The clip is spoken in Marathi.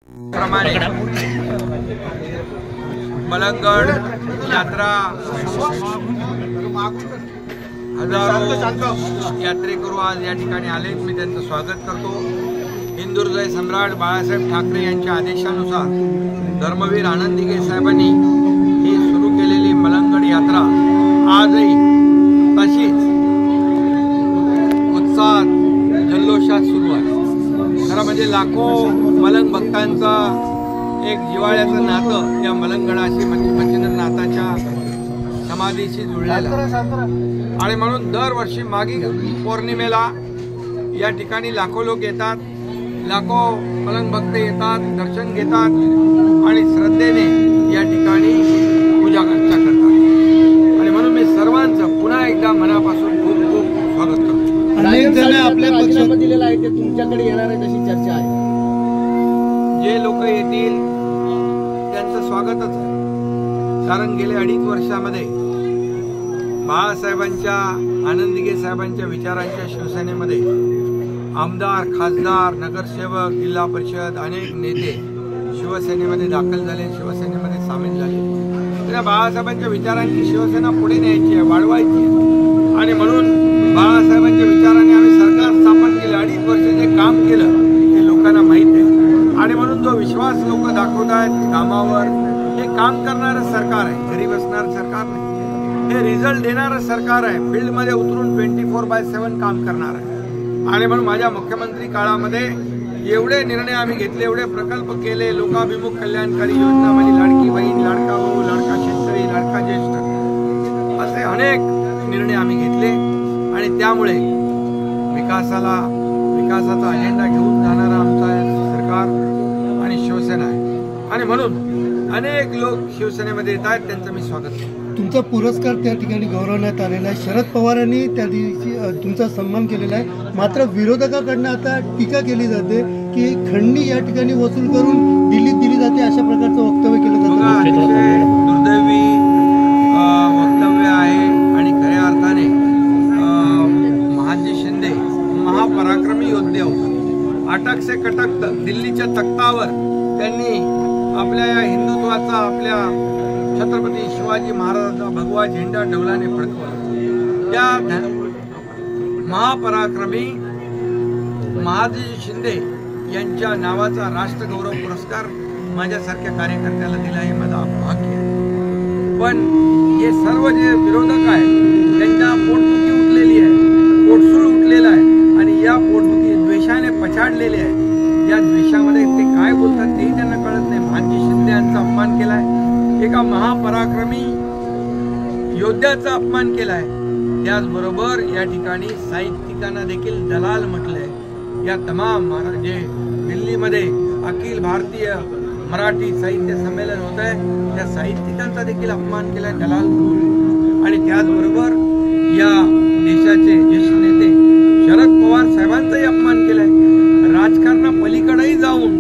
प्रमाणे मलंगड यात्रा हजारो यात्रेकरू आज या ठिकाणी आले। मी त्यांचं स्वागत करतो। हिंदुहृदय सम्राट बाळासाहेब ठाकरे यांच्या आदेशानुसार धर्मवीर आनंद दिघे साहेबांनी ही सुरू केलेली मलंगड यात्रा आजही तशीच उत्साहात जल्लोषात सुरू आहे। खरं म्हणजे लाखो मलंग भक्तांचा एक जिव्हाळ्याचं नातं या मलंगडाशी मच्छिंद्रनाथाच्या समाधीशी जुळलेलं आणि म्हणून दरवर्षी मागी पौर्णिमेला या ठिकाणी लाखो लोक येतात, लाखो मलंग भक्त येतात, दर्शन घेतात आणि श्रद्धेने या ठिकाणी पूजा अर्चा करतात। आणि म्हणून मी सर्वांचं पुन्हा एकदा मनापासून खूप खूप स्वागत करतो। अनेक जण आपल्या पक्षात दिलेला आहे ते तुमच्याकडे येणार आहे अशी चर्चा आहे। जे लोक येतील त्यांचं स्वागतच आहे, कारण गेले 2.5 वर्षामध्ये बाळासाहेबांच्या आनंद दिघे साहेबांच्या विचारांच्या शिवसेनेमध्ये आमदार, खासदार, नगरसेवक, जिल्हा परिषद अनेक नेते शिवसेनेमध्ये दाखल झाले, शिवसेनेमध्ये सामील झाले। त्या बाळासाहेबांच्या विचारांची शिवसेना पुढे न्यायची आहे, वाढवायची आहे आणि म्हणून बाळासाहेबांच्या विचाराने आम्ही सरकार स्थापन केलं। 2.5 वर्ष जे काम केलं ते लोकांना माहीत आहे आणि म्हणून जो विश्वास लोक दाखवत आहेत कामावर, हे काम करणारं सरकार आहे, घरी बसणारं सरकार नाही। हे रिझल्ट देणारं सरकार आहे, फील्डमध्ये उतरून 24/7 काम करणार आहे। आणि म्हणून माझ्या मुख्यमंत्री काळामध्ये एवढे निर्णय आम्ही घेतले, एवढे प्रकल्प केले, लोकाभिमुख कल्याणकारी योजना, म्हणजे लाडकी बहीण, लाडका भाऊ, लाडका शेतकरी, लाडका ज्येष्ठ, असे अनेक निर्णय आम्ही घेतले आणि त्यामुळे विकासाचा अजेंडा घेऊन जाणारा आमचा सरकार आणि शिवसेना आहे आणि म्हणून अनेक लोक शिवसेनेमध्ये येत आहेत, त्यांचं मी स्वागत करतो। तुमचा पुरस्कार त्या ठिकाणी गौरवण्यात आलेला आहे। शरद पवारांनी त्या दिवशी तुमचा सन्मान केलेला आहे, मात्र विरोधकाकडनं आता टीका केली जाते की खंडणी या ठिकाणी वसूल करून दिल्लीत दिली जाते, अशा प्रकारचं वक्तव्य केलं जातं। दुर्दैवी वक्तव्य आहे आणि खऱ्या अर्थाने महाजी शिंदे महापराक्रमी योद्धे होते। अटक से कटक दिल्लीच्या तख्तावर त्यांनी आपल्या या हिंदुत्वाचा, आपल्या छत्रपती शिवाजी महाराजांचा भगवा झेंडा डौलाने फडकवला। त्या महापराक्रमी महाजी शिंदे यांच्या नावाचा राष्ट्रगौरव पुरस्कार माझ्यासारख्या कार्यकर्त्याला दिला हे माझा भाग्य आहे। पण हे सर्व जे विरोधक आहेत त्यांच्या पोटदुखी उठलेली आहे, पोटसूळ उठलेला आहे आणि या पोटदुखी द्वेषाने पछाडलेले आहे। या द्वेषामध्ये ते काय बोलतात तेही त्यांना कळत नाही। महाजी शिंदे यांचा अपमान केलाय, एका महापराक्रमी योद्ध्याचा अपमान केलाय। त्याचबरोबर या ठिकाणी साहित्यिकांना देखील दलाल म्हटलंय। या तमाम जे दिल्लीमध्ये अखिल भारतीय मराठी साहित्य संमेलन होत आहे त्या साहित्यिकांचा देखील अपमान केलाय दलाल म्हणून। आणि त्याचबरोबर या देशाचे ज्येष्ठ नेते शरद पवार साहेबांचाही अपमान केलाय। राजकारणापलीकडेही जाऊन